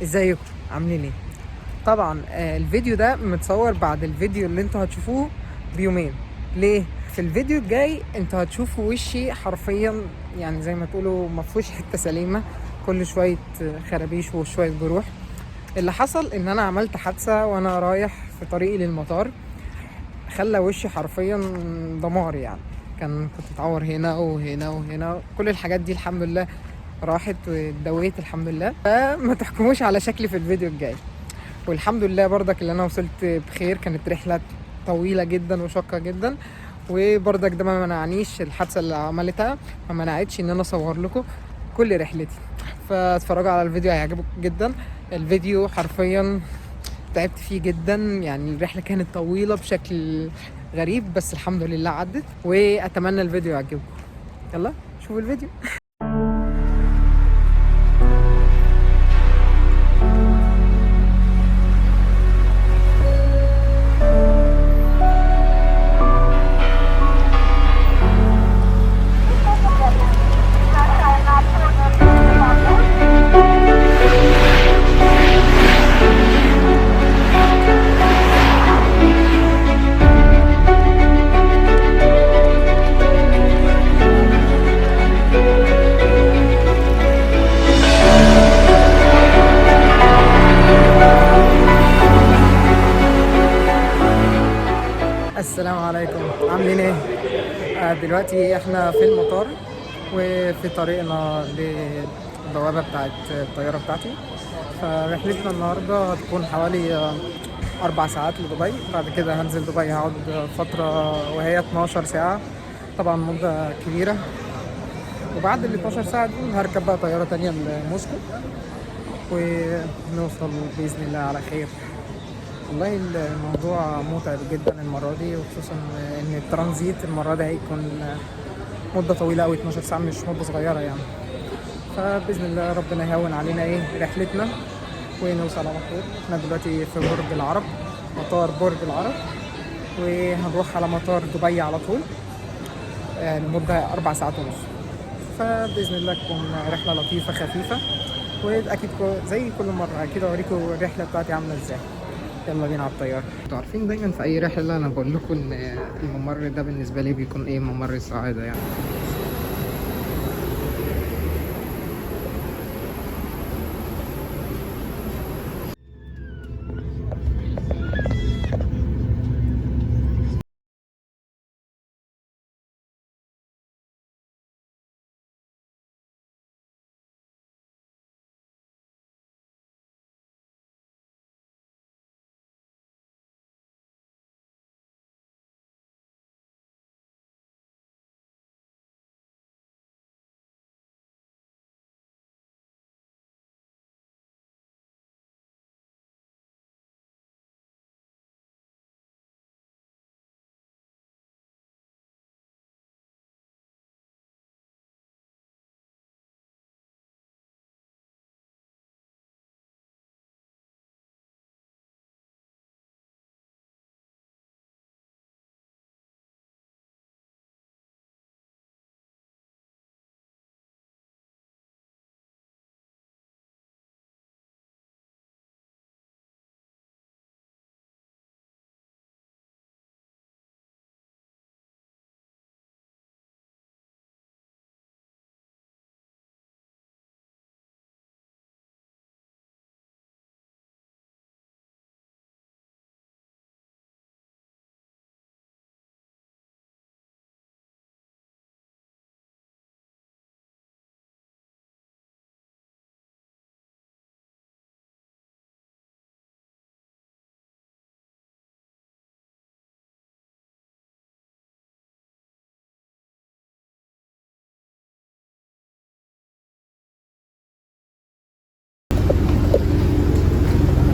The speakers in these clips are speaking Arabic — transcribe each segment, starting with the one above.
ازيكم عاملين ايه؟ طبعا الفيديو ده متصور بعد الفيديو اللي انتوا هتشوفوه بيومين. ليه؟ في الفيديو الجاي انتوا هتشوفوا وشي حرفيا، يعني زي ما تقولوا مفهوش حته سليمه، كل شويه خرابيش وشويه جروح. اللي حصل ان انا عملت حادثه وانا رايح في طريقي للمطار، خلى وشي حرفيا دمار يعني. كنت متعور هنا وهنا وهنا، كل الحاجات دي الحمد لله راحت واتدويت الحمد لله. فما تحكموش على شكلي في الفيديو الجاي. والحمد لله برضك اللي انا وصلت بخير. كانت رحله طويله جدا وشاقه جدا، وبرضك ده ما منعنيش الحادثه اللي عملتها، ما منعتش ان انا اصور لكم كل رحلتي. فاتفرجوا على الفيديو هيعجبكم جدا. الفيديو حرفيا تعبت فيه جدا، يعني الرحله كانت طويله بشكل غريب، بس الحمد لله عدت، واتمنى الفيديو يعجبكم. يلا شوفوا الفيديو. السلام عليكم، عاملين ايه؟ دلوقتي احنا في المطار وفي طريقنا للبوابة بتاعت الطيارة بتاعتي. فرحلتنا النهاردة هتكون حوالي 4 ساعات لدبي. بعد كده هنزل دبي، هقعد فترة وهي 12 ساعة، طبعا مدة كبيرة. وبعد ال 12 ساعة دي هركب بقى طيارة تانية لموسكو، ونوصل بإذن الله على خير. والله الموضوع متعب جدا المرة دي، وخصوصا ان الترانزيت المرة دي هيكون مدة طويلة أوي، 12 ساعة مش مدة صغيرة يعني. فبإذن الله ربنا يهون علينا رحلتنا ونوصل على خير. احنا دلوقتي في برج العرب، مطار برج العرب، وهنروح على مطار دبي على طول، لمدة 4 ساعات ونص. فبإذن الله تكون رحلة لطيفة خفيفة، وأكيد زي كل مرة أكيد أوريكم الرحلة بتاعتي عاملة ازاي. يلا بينا على الطيارة. انتوا عارفين دايما في أي رحلة أنا بقول لكم إن الممر ده بالنسبة لي بيكون ممر السعادة يعني.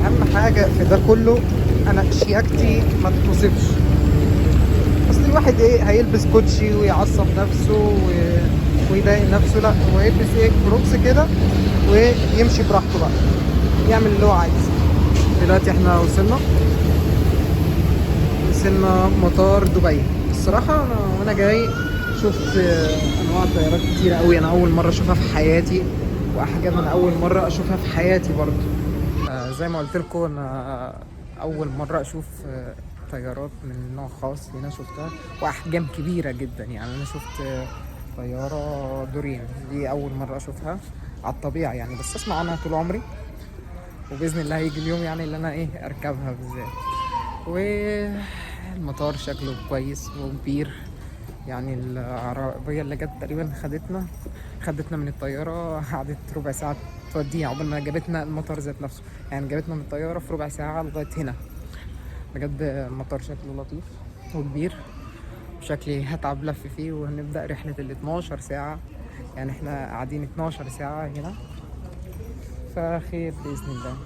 أهم حاجة في ده كله أنا شياكتي ما تتوصفش. أصل الواحد هيلبس كوتشي ويعصب نفسه ويضايق نفسه؟ لا، هو يلبس كروكس كده ويمشي براحته بقى، يعمل اللي هو عايزه. دلوقتي احنا وصلنا مطار دبي. الصراحة أنا وأنا جاي شفت أنواع طيارات كتيرة أوي، أنا أول مرة أشوفها في حياتي، وأحجام أنا أول مرة أشوفها في حياتي برضه. زي ما قلت لكم انا اول مره اشوف طيارات من نوع خاص هنا شفتها، واحجام كبيره جدا. يعني انا شفت طياره دورين، دي اول مره اشوفها على الطبيعه يعني، بس اسمع عنها طول عمري، وباذن الله هيجي اليوم يعني اللي انا اركبها بالذات. والمطار شكله كويس وكبير، يعني العربيه اللي جت تقريبا خدتنا من الطياره، قعدت ربع ساعه توديها عقبال ما جابتنا المطار ذات نفسه. يعني جابتنا من الطياره في ربع ساعه لغايه هنا. بجد المطار شكله لطيف وكبير، شكلي هتعب لف فيه. وهنبدأ رحلة 12 ساعة، يعني احنا قاعدين 12 ساعة هنا، فخير بإذن الله.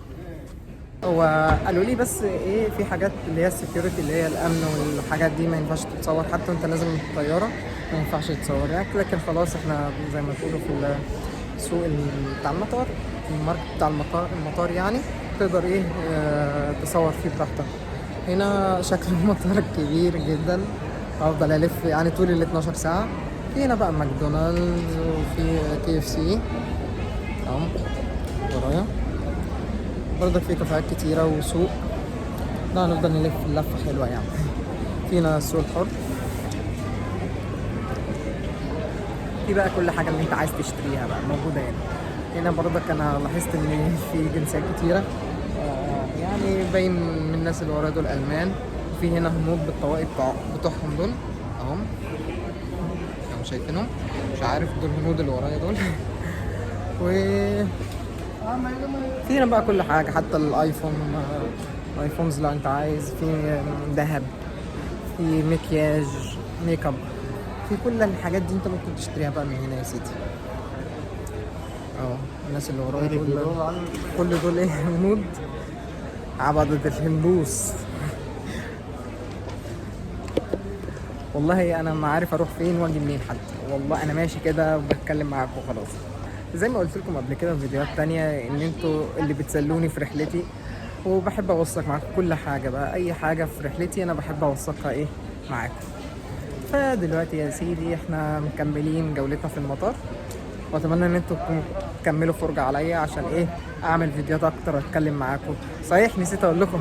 هو قالوا لي بس في حاجات اللي هي السكيورتي اللي هي الأمن والحاجات دي ما ينفعش تتصور، حتى وانت نازل من الطيارة ما ينفعش تتصور يعني. لكن خلاص احنا زي ما تقولوا في السوق بتاع المطار، الماركت بتاع المطار يعني، تقدر تصور فيه براحتك. هنا شكل المطار كبير جدا، افضل الف يعني طول ال 12 ساعه. في هنا بقى ماكدونالدز وفي KFC اهو ورايا، برضك في كافيهات كتيره وسوق. لا هنفضل نلف لفه حلوه يعني. في هنا السوق الحر، في بقى كل حاجه اللي انت عايز تشتريها بقى موجوده هنا. هنا برضك انا لاحظت ان في جنسيات كتيره، يعني باين من الناس اللي ورايا دول المان. في هنا هنود بالطواقي بتوعهم دول اهم، لو شايفينهم، مش عارف دول الهنود اللي ورايا دول. و في هنا بقى كل حاجه، حتى الايفونز لو انت عايز، في ذهب، في مكياج، ميك اب، في كل الحاجات دي انت ممكن تشتريها بقى من هنا يا سيدي. الناس اللي ورايا دول كل دول هنود عبدة الهندوس. والله انا ما عارف اروح فين واجي منين حتى، والله انا ماشي كده وبتكلم معاكم وخلاص. زي ما قلت لكم قبل كده في فيديوهات تانية ان انتوا اللي بتسلوني في رحلتي، وبحب اوثق معاكم كل حاجه بقى. اي حاجه في رحلتي انا بحب اوثقها معاكم. فدلوقتي يا سيدي احنا مكملين جولتنا في المطار، واتمنى ان انتوا تكملوا فرجه عليا عشان اعمل فيديوهات اكتر واتكلم معاكم. صحيح نسيت اقول لكم،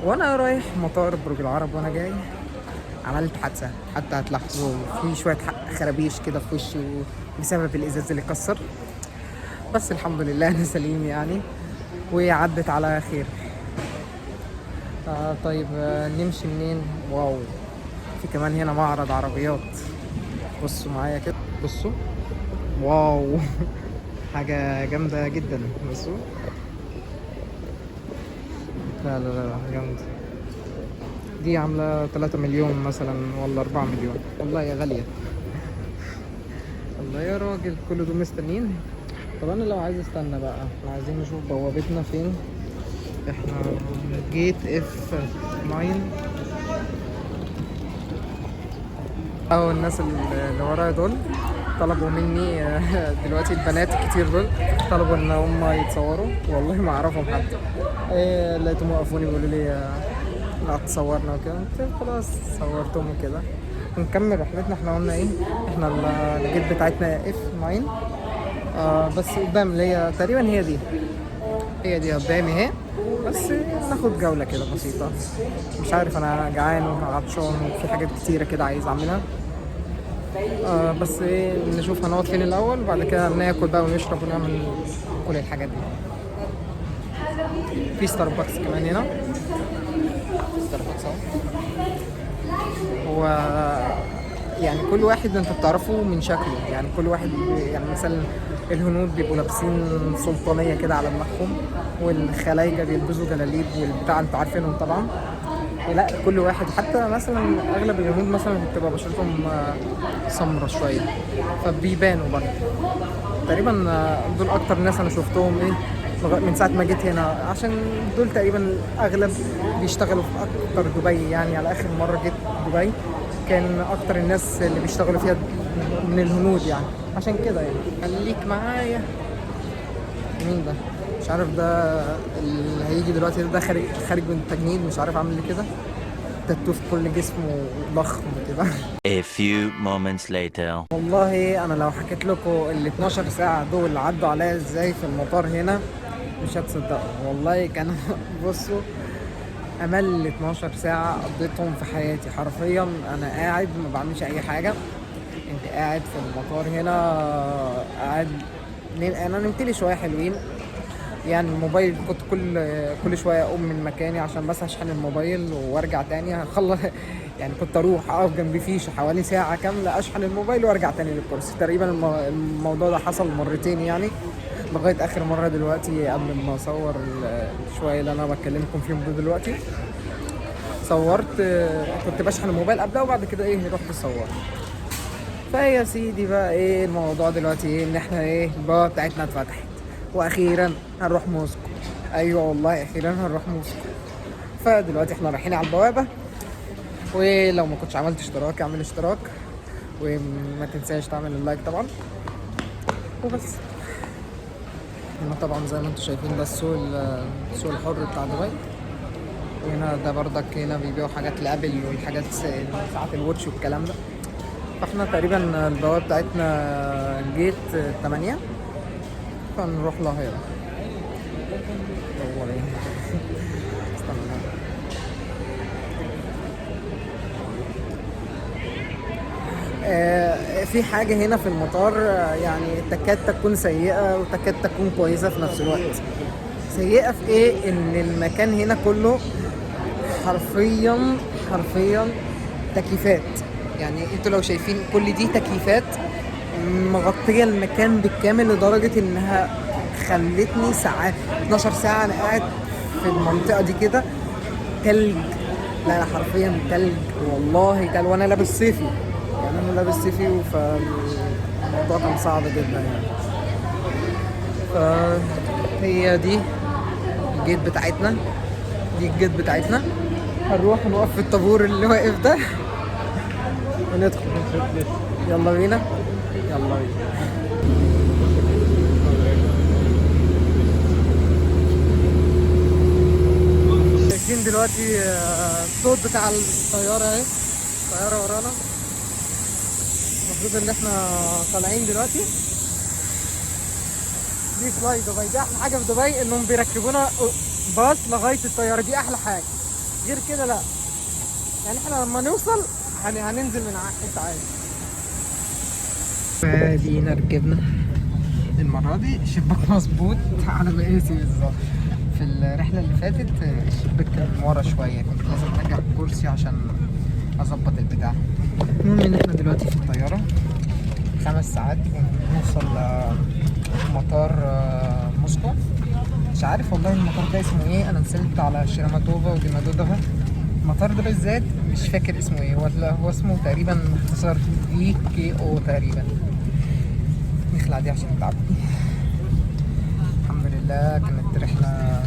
وانا رايح مطار برج العرب وانا جاي عملت حادثه، حتى هتلاحظوا في شويه خرابيش كده في وشي بسبب الازاز اللي اتكسر، بس الحمد لله انا سليم يعني، وعدت على خير. طيب نمشي منين؟ واو، في كمان هنا معرض عربيات، بصوا معايا كده، بصوا واو. حاجه جامده جدا، بصوا. لا لا لا جامده، دي عاملة 3 مليون مثلا ولا 4 مليون، والله يا غالية. الله يا راجل، كل دول مستنيين. طب انا لو عايز استنى بقى، احنا عايزين نشوف بوابتنا فين. احنا جيت F9 اهو. الناس اللي ورايا دول طلبوا مني دلوقتي البنات الكتير دول طلبوا ان هم يتصوروا، والله ما اعرفهم حتى. لقيتهم وقفوني بيقولوا لي لا تصورنا وكده، قلت خلاص صورتهم وكده. ونكمل رحلتنا. احنا قلنا احنا الجيت بتاعتنا F9 بس قدام، اللي هي تقريبا هي دي قدامي اهي. بس ناخد جولة كده بسيطة، مش عارف انا جعان وعطشان وفي حاجات كتيرة كده عايز اعملها. بس نشوف هنقعد فين الاول، وبعد كده ناكل بقى ونشرب ونعمل كل الحاجات دي. في ستاربكس كمان هنا، ستاربكس هو يعني كل واحد انت بتعرفه من شكله، يعني كل واحد يعني مثلا الهنود بيبقوا لابسين سلطانيه كده على دماغهم، والخلايجه بيلبسوا جلاليب والبتاع انتوا عارفينهم طبعا. لا كل واحد، حتى مثلا اغلب الهنود مثلا بتبقى بشرتهم سمرة شويه، فبيبانوا برضه تقريبا. دول اكتر ناس انا شفتهم من ساعه ما جيت هنا، عشان دول تقريبا اغلب بيشتغلوا في اكتر دبي. يعني على اخر مره جيت دبي كان اكتر الناس اللي بيشتغلوا فيها من الهنود، يعني عشان كده يعني. خليك معايا. مين ده؟ مش عارف، ده اللي هيجي دلوقتي، ده خارج من التجنيد، مش عارف عامل كده تاتو في كل جسمه ضخم كده. A few moments later. والله انا لو حكيت لكم ال 12 ساعه دول عدوا عليا ازاي في المطار هنا، مش هتصدقوا والله كان بصوا امل 12 ساعة قضيتهم في حياتي حرفيا. انا قاعد ما بعملش اي حاجة، انت قاعد في المطار هنا قاعد. انا نمت لي شوية حلوين يعني. الموبايل كنت كل شويه اقوم من مكاني عشان بس اشحن الموبايل وارجع تاني هخلص. يعني كنت اروح اقف جنب فيش حوالي ساعه كامله اشحن الموبايل وارجع تاني للكرسي. تقريبا الموضوع ده حصل مرتين يعني، لغايه اخر مره دلوقتي قبل ما اصور شويه اللي انا بكلمكم فيهم دلوقتي. صورت، كنت بشحن الموبايل قبلها وبعد كده ايه رحت صورت. فيا سيدي بقى ايه الموضوع دلوقتي ايه، ان احنا ايه البوابه بتاعتنا اتفتحت واخيرا هنروح موسكو. ايوه والله اخيرا هنروح موسكو. فدلوقتي احنا رايحين على البوابه، ولو ما كنتش عملت اشتراك اعمل اشتراك، وما تنساش تعمل اللايك طبعا وبس. هنا طبعا زي ما انتم شايفين ده السوق الحر بتاع دبي. وهنا ده بردك هنا بيبيعوا حاجات لابل والحاجات ساعات الواتش والكلام ده. فاحنا تقريبا البوابه بتاعتنا جيت 8، فنروح لها يلا. هو ايه استنى. في حاجة هنا في المطار يعني تكاد تكون سيئة وتكاد تكون كويسة في نفس الوقت. سيئة في ايه؟ ان المكان هنا كله حرفيا حرفيا تكييفات. يعني انتوا لو شايفين كل دي تكييفات مغطية المكان بالكامل، لدرجة انها خلتني ساعات 12 ساعة انا قاعد في المنطقة دي كده تلج. لا حرفيا تلج والله تلج، وانا لابس صيفي يعني. انا لابس صيفي فالموضوع كان صعب جدا يعني. فهي دي الجيت بتاعتنا، دي الجيت بتاعتنا. هنروح نوقف في الطابور اللي واقف ده وندخل. يلا بينا يلا بينا. شايفين دلوقتي الصوت بتاع الطيارة اهي، الطيارة ورانا. المفروض ان احنا طالعين دلوقتي. دي فلاي دبي، دي احلى حاجة في دبي انهم بيركبونا باص لغاية الطيارة، دي احلى حاجة. غير كده لا، يعني احنا لما نوصل هننزل من حتة عادي. فادينا ركبنا المرة دي الشباك مظبوط على مقاسي بالظبط. في الرحلة اللي فاتت الشباك كان ورا شوية، كنت لازم ارجع الكرسي عشان اظبط البتاع. المهم ان احنا دلوقتي في الطيارة 5 ساعات ونوصل مطار موسكو. مش عارف والله المطار ده اسمه ايه، انا نزلت على شيراماتوفا وديمادودوفا. المطار ده بالذات مش فاكر اسمه ايه، ولا هو اسمه تقريبا اختصار في كي او تقريبا. نخلع دي عشان تعبني. الحمد لله كانت رحلة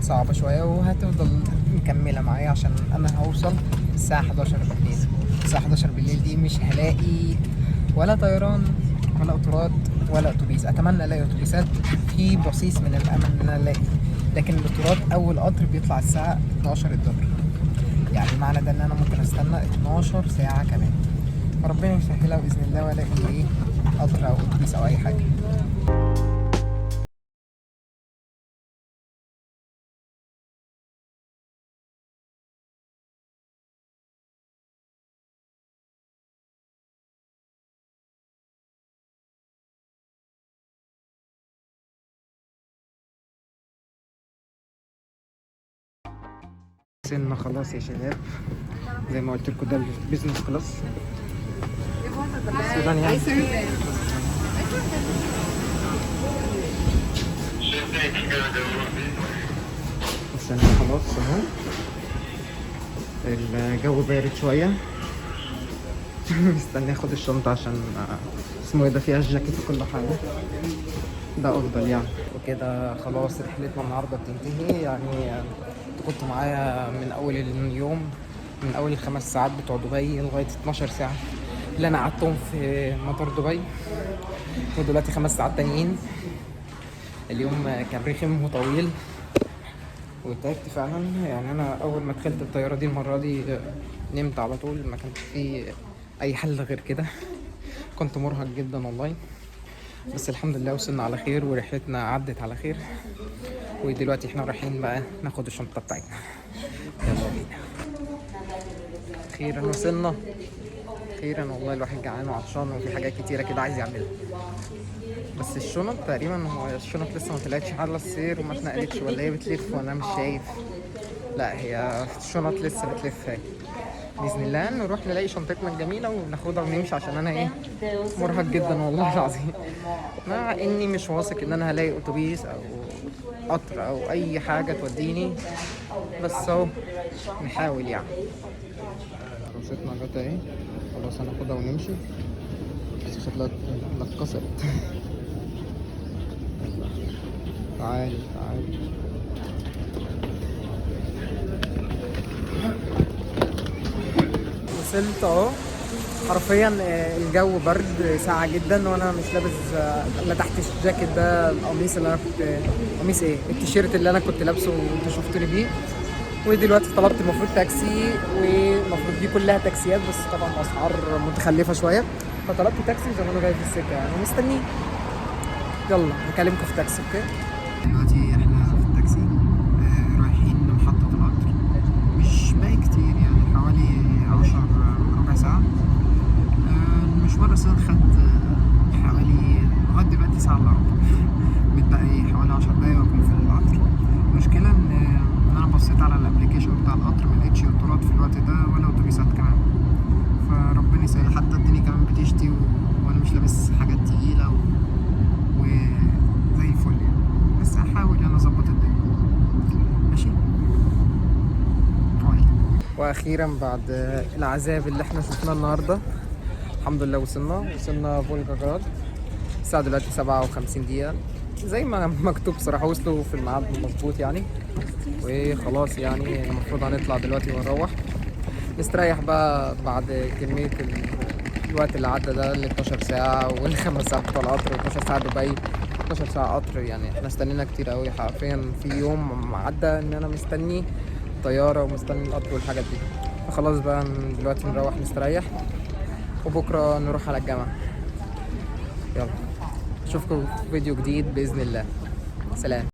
صعبة شوية وهتفضل مكملة معايا عشان أنا هوصل الساعة 11 بالليل. الساعة 11 بالليل دي مش هلاقي ولا طيران ولا قطارات ولا أتوبيس. أتمنى ألاقي أتوبيسات، في بصيص من الأمل إن أنا ألاقي، لكن القطارات أول قطر بيطلع الساعة 12 الظهر. يعني معنى ده إن أنا ممكن أستنى 12 ساعة كمان. فربنا يسهلها بإذن الله وألاقي إيه قطر أو أتوبيس أو أي حاجة. وصلنا خلاص يا شباب، زي ما قلت لكم ده البيزنس كلاس. السودان يعني. وصلنا خلاص اهو. الجو بارد شوية. مستني اخد الشنطة عشان اسمه ايه ده فيها الجاكيت وكل حاجة، ده افضل يعني. وكده خلاص رحلتنا النهاردة بتنتهي يعني. كنت معايا من اول اليوم، من اول ال5 ساعات بتوع دبي لغاية 12 ساعة اللي انا قعدتهم في مطار دبي، ودلوقتي 5 ساعات تانيين. اليوم كان رخم وطويل وتعبت فعلا يعني. انا اول ما دخلت الطيارة دي المرة دي نمت على طول، ما كانش في اي حل غير كده. كنت مرهق جدا والله. بس الحمد لله وصلنا على خير ورحلتنا عدت على خير. ودلوقتي احنا رايحين بقى ناخد الشنطة بتاعتنا. يلا بينا. اخيرا وصلنا، اخيرا والله الواحد جعان وعطشان وفي حاجات كتيرة كده عايز يعملها. بس الشنط تقريبا، هو الشنط لسه ما طلعتش على السير وما اتنقلتش، ولا هي بتلف وانا مش شايف؟ لا هي الشنط لسه بتلف اهي. باذن الله نروح نلاقي شنطتنا الجميله وناخدها ونمشي، عشان انا ايه مرهق جدا والله العظيم، مع اني مش واثق ان انا هلاقي اتوبيس او قطر او اي حاجه توديني، بس اهو نحاول يعني. عروستنا جت اهي، خلاص هناخدها ونمشي، بس شكلها اتكسرت. تعالي تعالي. وصلت اهو. حرفيا الجو برد ساقع جدا، وانا مش لابس الا تحت الجاكيت ده القميص اللي انا كنت، قميص ايه، التيشيرت اللي انا كنت لابسه وانتوا شفتوني بيه. ودلوقتي طلبت المفروض تاكسي، والمفروض دي كلها تاكسيات بس طبعا اسعار متخلفه شويه، فطلبت تاكسي زمان جاي في السكه يعني ومستنيه. يلا هكلمكم في تاكسي. اوكي دلوقتي احنا في التاكسي رايحين محطه القطر، مش باقي كتير يعني حوالي 10 ربع ساعه. المشوار اصلا خد حوالي لغايه دلوقتي ساعه الا ربع. متبقي حوالي 10 دقايق واكون في القطر. المشكله ان انا بصيت على الابلكيشن بتاع القطر ملقتش قطارات في الوقت ده ولا اتوبيسات كمان، فربنا يسهل. حتى الدنيا كمان بتشتي وانا مش لابس حاجات تقيله وزي الفل يعني، بس هحاول انا اظبط الدنيا. ماشي. باي. واخيرا بعد العذاب اللي احنا شفناه النهارده الحمد لله وصلنا فولجراد. الساعه دلوقتي 57 دقيقه زي ما مكتوب صراحه، وصلوا في الميعاد مظبوط يعني. وخلاص يعني المفروض هنطلع دلوقتي ونروح نستريح بقى بعد كميه الوقت اللي عدى ده، ال 12 ساعه وال5 ساعات بتوع القطر، 12 ساعه دبي، 12 ساعه قطر. يعني احنا استنينا كتير قوي حرفيا. في يوم عدى ان انا مستني طياره ومستني القطر والحاجات دي. فخلاص بقى دلوقتي نروح نستريح وبكره نروح على الجامعه. يلا اشوفكم في فيديو جديد باذن الله. سلام.